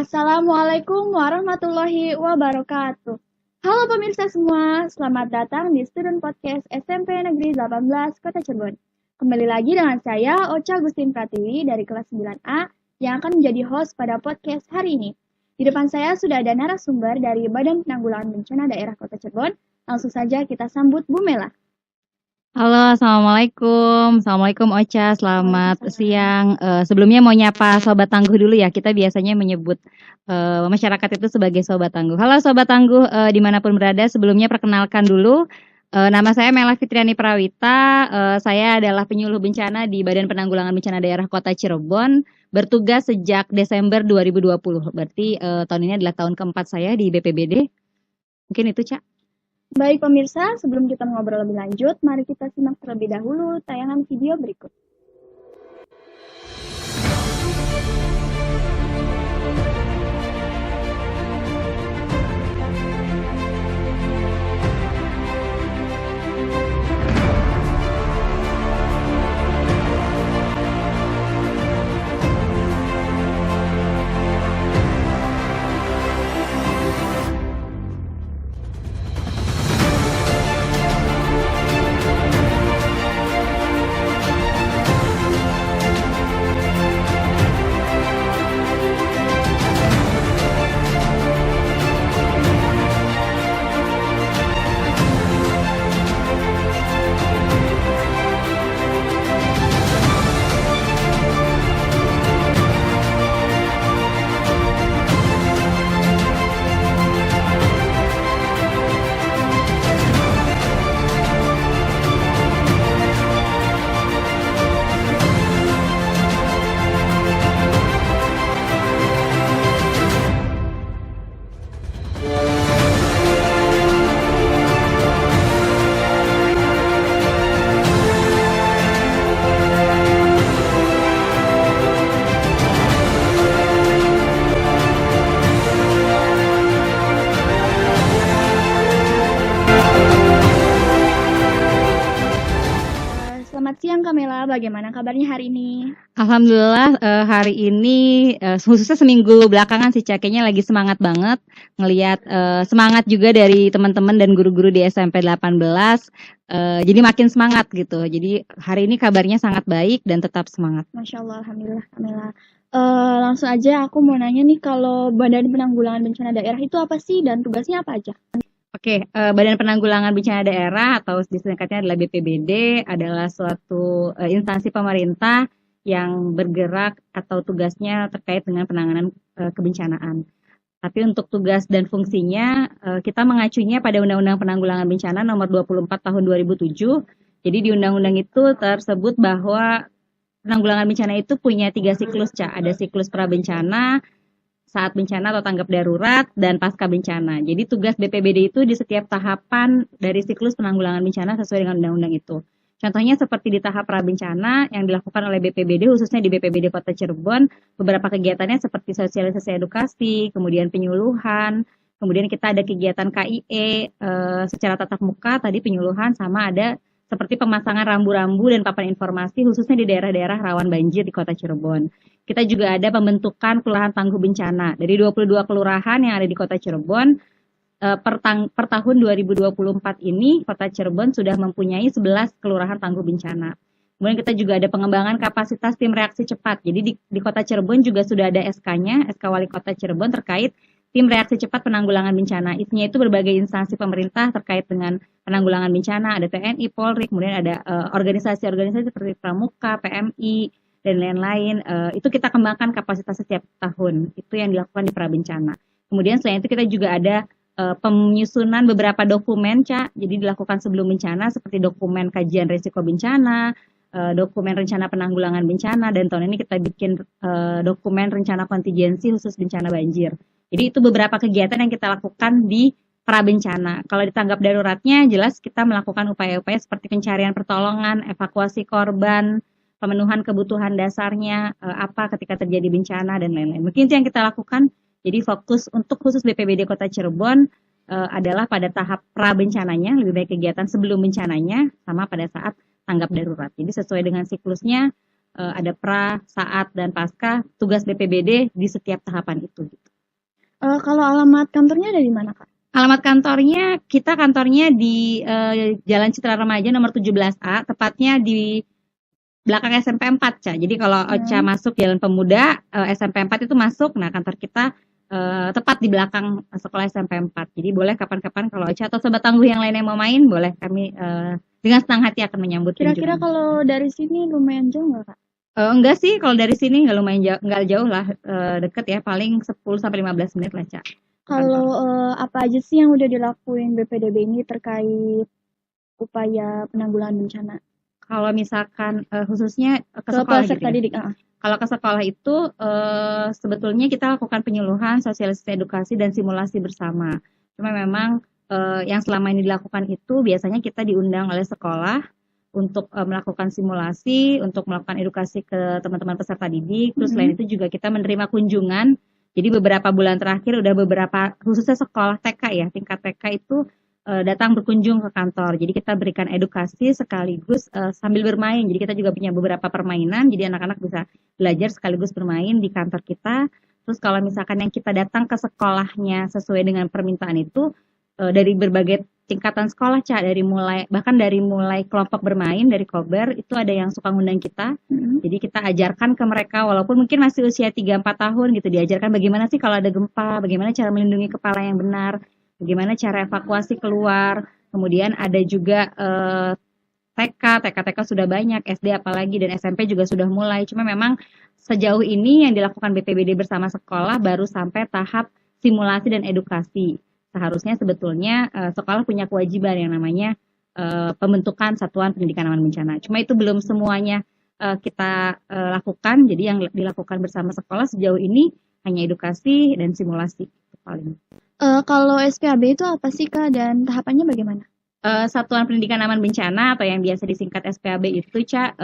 Assalamualaikum warahmatullahi wabarakatuh. Halo pemirsa semua, selamat datang di Student Podcast SMP Negeri 18 Kota Cirebon. Kembali lagi dengan saya, Ocha Agustin Pratiwi dari kelas 9A yang akan menjadi host pada podcast hari ini. Di depan saya sudah ada narasumber dari Badan Penanggulangan Bencana Daerah Kota Cirebon. Langsung saja kita sambut Bu Mela. Halo, Assalamualaikum. Assalamualaikum Ocha, selamat siang. Sebelumnya mau nyapa Sobat Tangguh dulu ya. Kita biasanya menyebut masyarakat itu sebagai Sobat Tangguh. Halo Sobat Tangguh, dimanapun berada. Sebelumnya perkenalkan dulu. Nama saya Mela Fitriani Prawita. Saya adalah penyuluh bencana di Badan Penanggulangan Bencana Daerah Kota Cirebon. Bertugas sejak Desember 2020. Berarti tahun ini adalah tahun keempat saya di BPBD. Mungkin itu, Cak. Baik pemirsa, sebelum kita ngobrol lebih lanjut, mari kita simak terlebih dahulu tayangan video berikut. Selamat siang Kamela, bagaimana kabarnya hari ini? Alhamdulillah hari ini khususnya seminggu belakangan sih kayaknya lagi semangat banget ngelihat semangat juga dari teman-teman dan guru-guru di SMP 18 jadi makin semangat gitu. Jadi hari ini kabarnya sangat baik dan tetap semangat. Masya Allah, Alhamdulillah Kamela. Langsung aja aku mau nanya nih, kalau Badan Penanggulangan Bencana Daerah itu apa sih dan tugasnya apa aja? Oke, Badan Penanggulangan Bencana Daerah atau disingkatnya adalah BPBD adalah suatu instansi pemerintah yang bergerak atau tugasnya terkait dengan penanganan kebencanaan. Tapi untuk tugas dan fungsinya kita mengacunya pada Undang-Undang Penanggulangan Bencana Nomor 24 Tahun 2007. Jadi di undang-undang itu tersebut bahwa penanggulangan bencana itu punya 3 siklus, Cak. Ada siklus prabencana, saat bencana atau tanggap darurat, dan pasca bencana. Jadi tugas BPBD itu di setiap tahapan dari siklus penanggulangan bencana sesuai dengan undang-undang itu. Contohnya seperti di tahap prabencana yang dilakukan oleh BPBD, khususnya di BPBD Kota Cirebon, beberapa kegiatannya seperti sosialisasi edukasi, kemudian penyuluhan, kemudian kita ada kegiatan KIE secara tatap muka, tadi penyuluhan, sama ada seperti pemasangan rambu-rambu dan papan informasi khususnya di daerah-daerah rawan banjir di Kota Cirebon. Kita juga ada pembentukan kelurahan tangguh bencana. Dari 22 kelurahan yang ada di Kota Cirebon, per tahun 2024 ini Kota Cirebon sudah mempunyai 11 kelurahan tangguh bencana. Kemudian kita juga ada pengembangan kapasitas tim reaksi cepat. Jadi di Kota Cirebon juga sudah ada SK-nya, SK Wali Kota Cirebon terkait tim reaksi cepat penanggulangan bencana. Isinya itu berbagai instansi pemerintah terkait dengan penanggulangan bencana, ada TNI, Polri, kemudian ada organisasi-organisasi seperti Pramuka, PMI, dan lain-lain. Itu kita kembangkan kapasitas setiap tahun. Itu yang dilakukan di prabencana. Kemudian selain itu kita juga ada penyusunan beberapa dokumen, Cak. Jadi dilakukan sebelum bencana seperti dokumen kajian risiko bencana, dokumen rencana penanggulangan bencana, dan tahun ini kita bikin dokumen rencana kontingensi khusus bencana banjir. Jadi itu beberapa kegiatan yang kita lakukan di prabencana. Kalau di tanggap daruratnya jelas kita melakukan upaya-upaya seperti pencarian pertolongan, evakuasi korban, pemenuhan kebutuhan dasarnya apa ketika terjadi bencana dan lain-lain. Mungkin itu yang kita lakukan. Jadi fokus untuk khusus BPBD Kota Cirebon adalah pada tahap prabencananya, lebih baik kegiatan sebelum bencananya sama pada saat tanggap darurat. Jadi sesuai dengan siklusnya ada pra, saat, dan pasca, tugas BPBD di setiap tahapan itu. Kalau alamat kantornya ada di mana, Kak? Alamat kantornya di Jalan Citra Remaja nomor 17A, tepatnya di belakang SMP 4, Ca. Jadi kalau Ocha masuk Jalan Pemuda, SMP 4 itu masuk, nah kantor kita tepat di belakang sekolah SMP 4. Jadi boleh kapan-kapan kalau Ocha atau sobat tangguh yang lain yang mau main, boleh kami dengan senang hati akan menyambut. Kira-kira kalau dari sini lumayan jauh nggak, Kak? Enggak sih, kalau dari sini nggak lumayan jauh, nggak jauh lah, deket ya, paling 10-15 menit lah, Ca. Kalau apa aja sih yang udah dilakuin BPDB ini terkait upaya penanggulangan bencana? Kalau misalkan khususnya ke sekolah sekolah peserta gitu ya. didik. Kalau ke sekolah itu sebetulnya kita lakukan penyuluhan, sosialisasi edukasi dan simulasi bersama. Cuma memang yang selama ini dilakukan itu biasanya kita diundang oleh sekolah untuk melakukan simulasi, untuk melakukan edukasi ke teman-teman peserta didik. Terus selain itu juga kita menerima kunjungan. Jadi beberapa bulan terakhir udah beberapa, khususnya sekolah TK ya, tingkat TK itu datang berkunjung ke kantor. Jadi kita berikan edukasi sekaligus sambil bermain. Jadi kita juga punya beberapa permainan. Jadi anak-anak bisa belajar sekaligus bermain di kantor kita. Terus kalau misalkan yang kita datang ke sekolahnya sesuai dengan permintaan itu dari berbagai tingkatan sekolah, Ca, bahkan dari mulai kelompok bermain dari Kober itu ada yang suka ngundang kita. Jadi kita ajarkan ke mereka walaupun mungkin masih usia 3-4 tahun gitu, diajarkan bagaimana sih kalau ada gempa, bagaimana cara melindungi kepala yang benar, bagaimana cara evakuasi keluar. Kemudian ada juga TK sudah banyak, SD apalagi, dan SMP juga sudah mulai. Cuma memang sejauh ini yang dilakukan BPBD bersama sekolah baru sampai tahap simulasi dan edukasi. Seharusnya sebetulnya sekolah punya kewajiban yang namanya pembentukan satuan pendidikan aman bencana. Cuma itu belum semuanya kita lakukan. Jadi yang dilakukan bersama sekolah sejauh ini hanya edukasi dan simulasi paling. Kalau SPAB itu apa sih, Kak, dan tahapannya bagaimana? Satuan Pendidikan Aman Bencana atau yang biasa disingkat SPAB itu, Ca,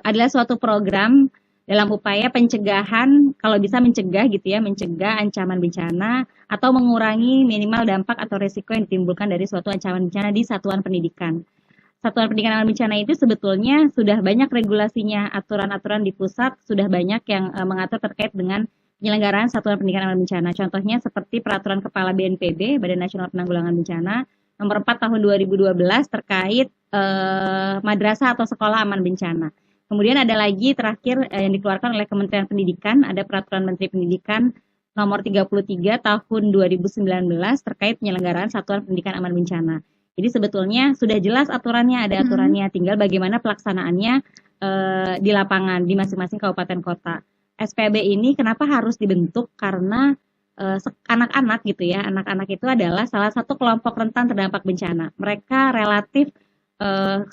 adalah suatu program dalam upaya pencegahan, kalau bisa mencegah gitu ya, mencegah ancaman bencana atau mengurangi minimal dampak atau resiko yang ditimbulkan dari suatu ancaman bencana di satuan pendidikan. Satuan Pendidikan Aman Bencana itu sebetulnya sudah banyak regulasinya, aturan-aturan di pusat sudah banyak yang mengatur terkait dengan penyelenggaraan Satuan Pendidikan Aman Bencana. Contohnya seperti Peraturan Kepala BNPB, Badan Nasional Penanggulangan Bencana, nomor 4 tahun 2012 terkait madrasah atau sekolah aman bencana. Kemudian ada lagi terakhir yang dikeluarkan oleh Kementerian Pendidikan, ada Peraturan Menteri Pendidikan nomor 33 tahun 2019 terkait penyelenggaraan Satuan Pendidikan Aman Bencana. Jadi sebetulnya sudah jelas aturannya, ada aturannya, tinggal bagaimana pelaksanaannya di lapangan, di masing-masing kabupaten kota. SPB ini kenapa harus dibentuk? Karena anak-anak gitu ya, anak-anak itu adalah salah satu kelompok rentan terdampak bencana. Mereka relatif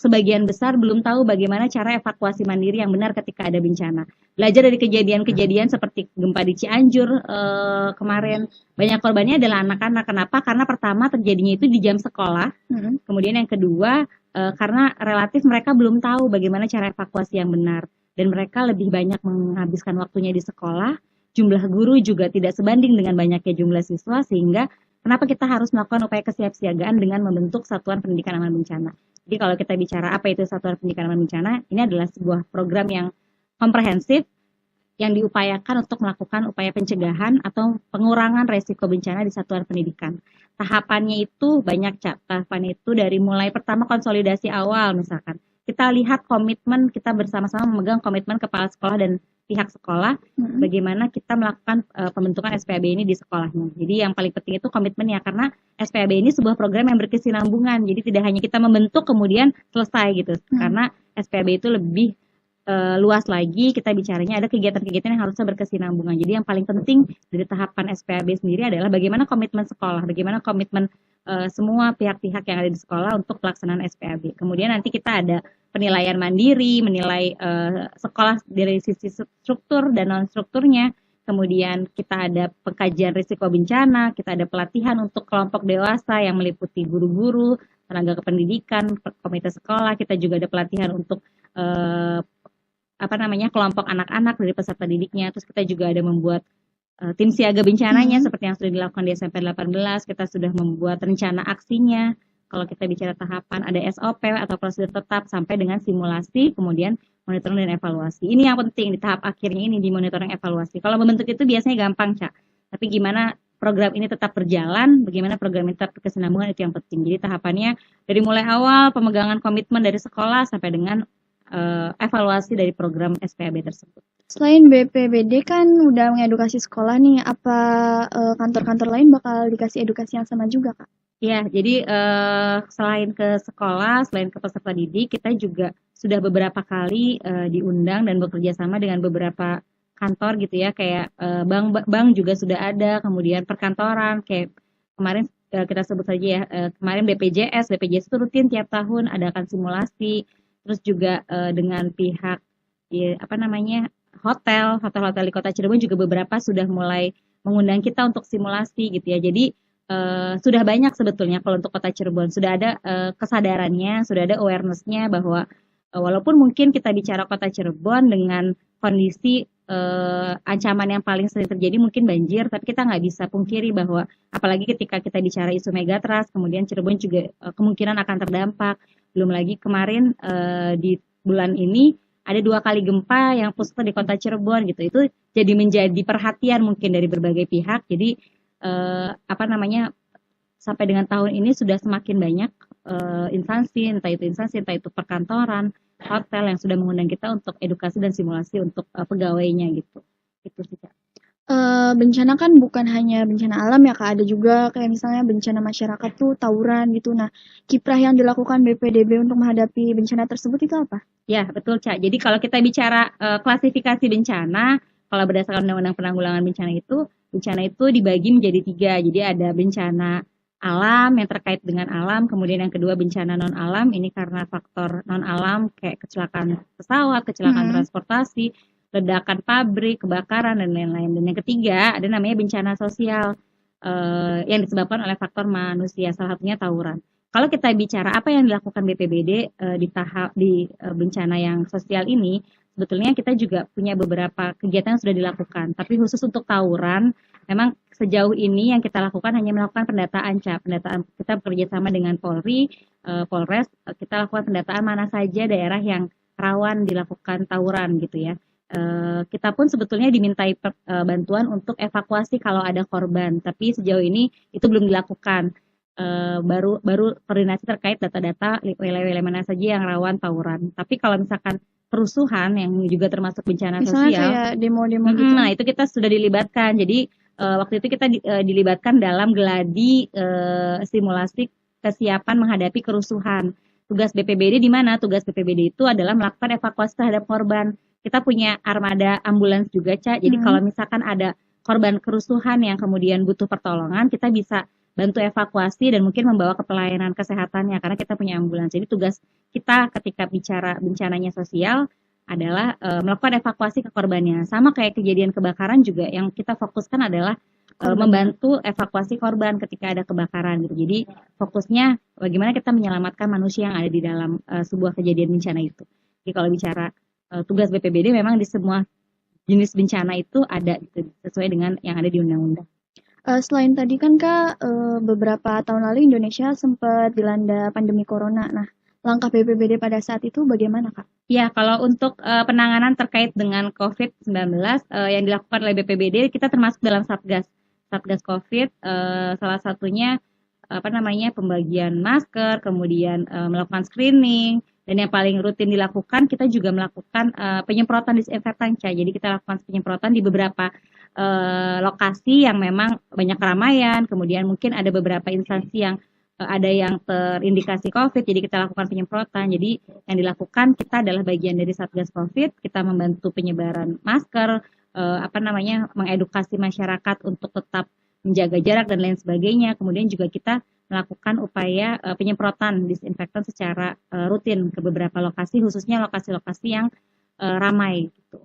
sebagian besar belum tahu bagaimana cara evakuasi mandiri yang benar ketika ada bencana. Belajar dari kejadian-kejadian seperti gempa di Cianjur kemarin, banyak korbannya adalah anak-anak. Kenapa? Karena pertama terjadinya itu di jam sekolah, kemudian yang kedua karena relatif mereka belum tahu bagaimana cara evakuasi yang benar, dan mereka lebih banyak menghabiskan waktunya di sekolah. Jumlah guru juga tidak sebanding dengan banyaknya jumlah siswa, sehingga kenapa kita harus melakukan upaya kesiapsiagaan dengan membentuk Satuan Pendidikan Aman Bencana. Jadi kalau kita bicara apa itu Satuan Pendidikan Aman Bencana, ini adalah sebuah program yang komprehensif yang diupayakan untuk melakukan upaya pencegahan atau pengurangan resiko bencana di satuan pendidikan. Tahapannya itu banyak, Cak. Tahapannya itu dari mulai pertama konsolidasi awal misalkan. Kita lihat komitmen, kita bersama-sama memegang komitmen kepala sekolah dan pihak sekolah, bagaimana kita melakukan pembentukan SPAB ini di sekolahnya. Jadi yang paling penting itu komitmennya, karena SPAB ini sebuah program yang berkesinambungan. Jadi tidak hanya kita membentuk kemudian selesai gitu, karena SPAB itu lebih luas lagi, kita bicaranya ada kegiatan-kegiatan yang harusnya berkesinambungan. Jadi yang paling penting dari tahapan SPAB sendiri adalah bagaimana komitmen sekolah, bagaimana komitmen semua pihak-pihak yang ada di sekolah untuk pelaksanaan SPAB. Kemudian nanti kita ada penilaian mandiri, menilai sekolah dari sisi struktur dan non-strukturnya. Kemudian kita ada pengkajian risiko bencana, kita ada pelatihan untuk kelompok dewasa yang meliputi guru-guru, tenaga kependidikan, komite sekolah. Kita juga ada pelatihan untuk kelompok anak-anak dari peserta didiknya. Terus kita juga ada membuat tim siaga bencananya seperti yang sudah dilakukan di SMP 18. Kita sudah membuat rencana aksinya, kalau kita bicara tahapan ada SOP atau prosedur tetap sampai dengan simulasi, kemudian monitoring dan evaluasi. Ini yang penting di tahap akhirnya ini di monitoring evaluasi. Kalau membentuk itu biasanya gampang, Cak. Tapi gimana program ini tetap berjalan, bagaimana program ini tetap berkesinambungan itu yang penting. Jadi tahapannya dari mulai awal pemegangan komitmen dari sekolah sampai dengan evaluasi dari program SPAB tersebut. Selain BPBD kan udah mengedukasi sekolah nih, apa kantor-kantor lain bakal dikasih edukasi yang sama juga, Kak? Ya, jadi selain ke sekolah, selain ke peserta didik, kita juga sudah beberapa kali diundang dan bekerja sama dengan beberapa kantor gitu ya, kayak bank juga sudah ada, kemudian perkantoran, kayak kemarin kita sebut saja ya, kemarin BPJS itu rutin tiap tahun adakan simulasi, terus juga dengan pihak ya, hotel-hotel di Kota Cirebon juga beberapa sudah mulai mengundang kita untuk simulasi gitu ya. Jadi sudah banyak sebetulnya kalau untuk Kota Cirebon sudah ada kesadarannya, sudah ada awareness-nya bahwa walaupun mungkin kita bicara Kota Cirebon dengan kondisi ancaman yang paling sering terjadi mungkin banjir, tapi kita nggak bisa pungkiri bahwa apalagi ketika kita bicara isu megatrust, kemudian Cirebon juga kemungkinan akan terdampak. Belum lagi kemarin di bulan ini ada 2 kali gempa yang pusat di Kota Cirebon gitu. Itu jadi menjadi perhatian mungkin dari berbagai pihak. Jadi sampai dengan tahun ini sudah semakin banyak instansi, entah itu perkantoran, hotel yang sudah mengundang kita untuk edukasi dan simulasi untuk pegawainya gitu. Itu sih, Kak. Bencana kan bukan hanya bencana alam ya, Kak, ada juga kayak misalnya bencana masyarakat tuh tawuran gitu. Nah, kiprah yang dilakukan BPDB untuk menghadapi bencana tersebut itu apa? Ya, betul, Cak. Jadi kalau kita bicara klasifikasi bencana, kalau berdasarkan Undang-Undang Penanggulangan bencana itu dibagi menjadi 3. Jadi ada bencana alam yang terkait dengan alam, kemudian yang kedua bencana non alam, ini karena faktor non alam kayak kecelakaan pesawat, kecelakaan transportasi, ledakan pabrik, kebakaran dan lain-lain. Dan yang ketiga ada namanya bencana sosial yang disebabkan oleh faktor manusia, salah satunya tawuran. Kalau kita bicara apa yang dilakukan BPBD di bencana yang sosial ini, sebetulnya kita juga punya beberapa kegiatan yang sudah dilakukan. Tapi khusus untuk tawuran, memang sejauh ini yang kita lakukan hanya melakukan pendataan, Cap. Pendataan kita bekerja sama dengan Polri, Polres, kita lakukan pendataan mana saja daerah yang rawan dilakukan tawuran gitu ya. Kita pun sebetulnya dimintai bantuan untuk evakuasi kalau ada korban, tapi sejauh ini itu belum dilakukan. Baru koordinasi terkait data-data wilayah-wilayah mana saja yang rawan tawuran. Tapi kalau misalkan kerusuhan yang juga termasuk bencana Misalnya sosial, kayak demo-demo gitu. nah itu kita sudah dilibatkan. Jadi waktu itu kita dilibatkan dalam geladi simulasi kesiapan menghadapi kerusuhan. Tugas BPBD di mana? Tugas BPBD itu adalah melakukan evakuasi terhadap korban. Kita punya armada ambulans juga, Ca. Jadi kalau misalkan ada korban kerusuhan yang kemudian butuh pertolongan, kita bisa bantu evakuasi dan mungkin membawa ke pelayanan kesehatannya karena kita punya ambulans. Jadi tugas kita ketika bicara bencananya sosial adalah melakukan evakuasi ke korbannya. Sama kayak kejadian kebakaran juga yang kita fokuskan adalah membantu evakuasi korban ketika ada kebakaran gitu. Jadi fokusnya bagaimana kita menyelamatkan manusia yang ada di dalam sebuah kejadian bencana itu. Jadi kalau bicara tugas BPBD memang di semua jenis bencana itu ada gitu, sesuai dengan yang ada di undang-undang. Selain tadi kan Kak, beberapa tahun lalu Indonesia sempat dilanda pandemi corona. Nah, langkah BPBD pada saat itu bagaimana, Kak? Ya, kalau untuk penanganan terkait dengan COVID-19 yang dilakukan oleh BPBD, kita termasuk dalam Satgas COVID, salah satunya pembagian masker, kemudian melakukan screening, dan yang paling rutin dilakukan kita juga melakukan penyemprotan disinfektan, Ca. Jadi kita lakukan penyemprotan di beberapa lokasi yang memang banyak keramaian, kemudian mungkin ada beberapa instansi yang ada yang terindikasi COVID, jadi kita lakukan penyemprotan. Jadi yang dilakukan kita adalah bagian dari Satgas COVID, kita membantu penyebaran masker, mengedukasi masyarakat untuk tetap menjaga jarak dan lain sebagainya. Kemudian juga kita melakukan upaya penyemprotan disinfektan secara rutin ke beberapa lokasi, khususnya lokasi-lokasi yang ramai gitu.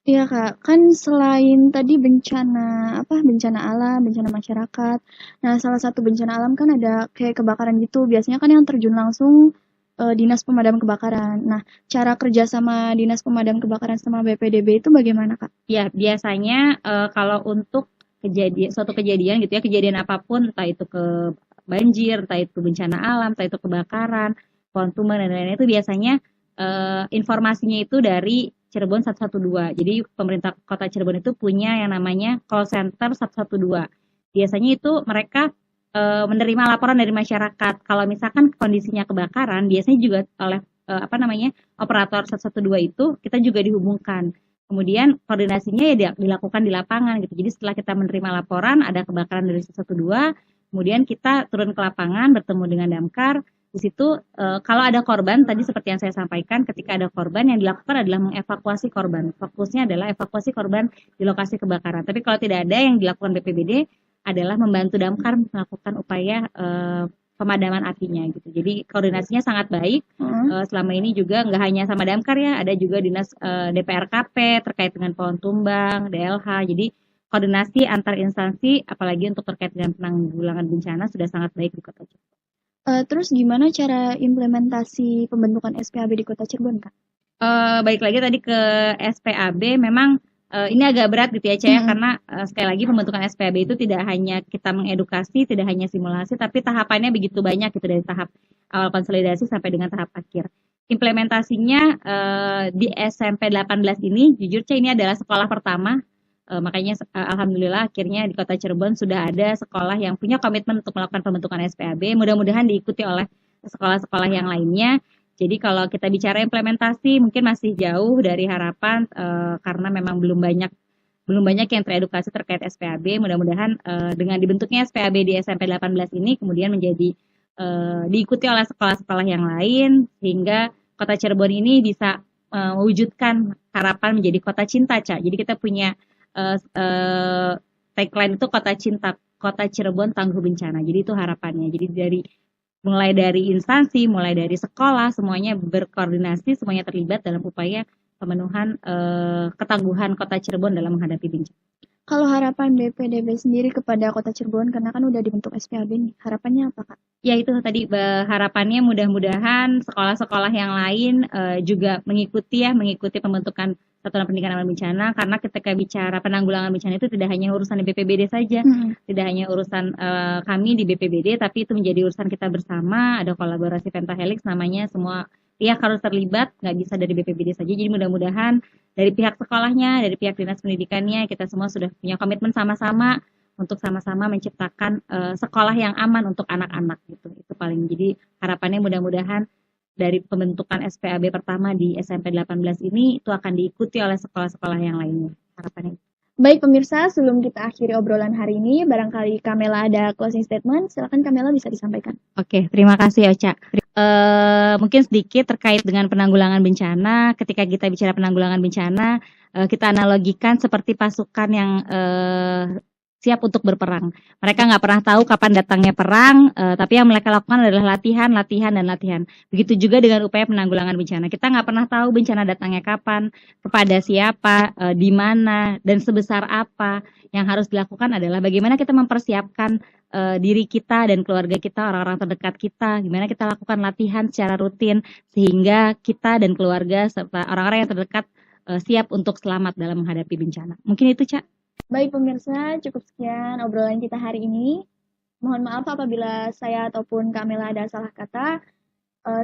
Iya Kak, kan selain tadi bencana alam, bencana masyarakat. Nah, salah satu bencana alam kan ada kayak kebakaran gitu. Biasanya kan yang terjun langsung Dinas Pemadam Kebakaran. Nah, cara kerja sama Dinas Pemadam Kebakaran sama BPDB itu bagaimana, Kak? Ya, biasanya kalau untuk suatu kejadian gitu ya, kejadian apapun, entah itu banjir, entah itu bencana alam, entah itu kebakaran, pohon tumbang dan lain-lain, itu biasanya informasinya itu dari Cirebon 112. Jadi pemerintah Kota Cirebon itu punya yang namanya call center 112. Biasanya itu mereka menerima laporan dari masyarakat. Kalau misalkan kondisinya kebakaran, biasanya juga oleh operator 112 itu kita juga dihubungkan. Kemudian koordinasinya ya dilakukan di lapangan gitu. Jadi setelah kita menerima laporan ada kebakaran dari 112, kemudian kita turun ke lapangan bertemu dengan damkar. Di situ kalau ada korban, tadi seperti yang saya sampaikan, ketika ada korban yang dilakukan adalah mengevakuasi korban. Fokusnya adalah evakuasi korban di lokasi kebakaran. Tapi kalau tidak ada, yang dilakukan BPBD adalah membantu damkar melakukan upaya pemadaman apinya gitu. Jadi koordinasinya sangat baik. Selama ini juga nggak hanya sama damkar ya, ada juga dinas DPRKP terkait dengan pohon tumbang, DLH. Jadi koordinasi antar instansi, apalagi untuk terkait dengan penanggulangan bencana sudah sangat baik di Kota Cirebon. Terus gimana cara implementasi pembentukan SPAB di Kota Cirebon, Kak? Balik lagi tadi ke SPAB, memang ini agak berat gitu ya, Caya, karena sekali lagi pembentukan SPAB itu tidak hanya kita mengedukasi, tidak hanya simulasi, tapi tahapannya begitu banyak gitu, dari tahap awal konsolidasi sampai dengan tahap akhir. Implementasinya di SMP 18 ini, jujur Caya, ini adalah sekolah pertama, makanya alhamdulillah akhirnya di Kota Cirebon sudah ada sekolah yang punya komitmen untuk melakukan pembentukan SPAB, mudah-mudahan diikuti oleh sekolah-sekolah yang lainnya. Jadi kalau kita bicara implementasi mungkin masih jauh dari harapan karena memang belum banyak yang teredukasi terkait SPAB. Mudah-mudahan dengan dibentuknya SPAB di SMP 18 ini kemudian menjadi diikuti oleh sekolah-sekolah yang lain sehingga Kota Cirebon ini bisa mewujudkan harapan menjadi kota cinta, Ca. Jadi kita punya tagline itu kota cinta, Kota Cirebon tangguh bencana. Jadi itu harapannya. Jadi mulai dari instansi, mulai dari sekolah, semuanya berkoordinasi, semuanya terlibat dalam upaya pemenuhan ketangguhan Kota Cirebon dalam menghadapi bencana. Kalau harapan BPDB sendiri kepada Kota Cirebon, karena kan udah dibentuk SPAB nih, harapannya apa, Kak? Ya itu tadi harapannya mudah-mudahan sekolah-sekolah yang lain juga mengikuti pembentukan satuan pendidikan aman bencana, karena ketika bicara penanggulangan bencana itu tidak hanya urusan di BPBD saja, tidak hanya urusan kami di BPBD, tapi itu menjadi urusan kita bersama. Ada kolaborasi Pentahelix namanya, semua pihak harus terlibat, nggak bisa dari BPBD saja. Jadi mudah-mudahan dari pihak sekolahnya, dari pihak dinas pendidikannya, kita semua sudah punya komitmen sama-sama untuk sama-sama menciptakan sekolah yang aman untuk anak-anak gitu. Itu paling, jadi harapannya mudah-mudahan dari pembentukan SPAB pertama di SMP 18 ini itu akan diikuti oleh sekolah-sekolah yang lainnya. Harapannya. Baik pemirsa, sebelum kita akhiri obrolan hari ini, barangkali Kamela ada closing statement, silakan Kamela bisa disampaikan. Oke, terima kasih Ocha. Mungkin sedikit terkait dengan penanggulangan bencana. Ketika kita bicara penanggulangan bencana, kita analogikan seperti pasukan yang siap untuk berperang. Mereka nggak pernah tahu kapan datangnya perang, tapi yang mereka lakukan adalah latihan, dan latihan. Begitu juga dengan upaya penanggulangan bencana. Kita nggak pernah tahu bencana datangnya kapan, kepada siapa, di mana, dan sebesar apa. Yang harus dilakukan adalah bagaimana kita mempersiapkan diri kita dan keluarga kita, orang-orang terdekat kita, gimana kita lakukan latihan secara rutin, sehingga kita dan keluarga serta orang-orang yang terdekat siap untuk selamat dalam menghadapi bencana. Mungkin itu, Cak. Baik pemirsa, cukup sekian obrolan kita hari ini. Mohon maaf apabila saya ataupun Kamela ada salah kata.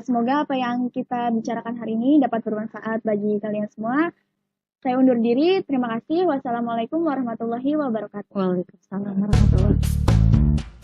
Semoga apa yang kita bicarakan hari ini dapat bermanfaat bagi kalian semua. Saya undur diri. Terima kasih. Wassalamualaikum warahmatullahi wabarakatuh. Waalaikumsalam warahmatullahi wabarakatuh.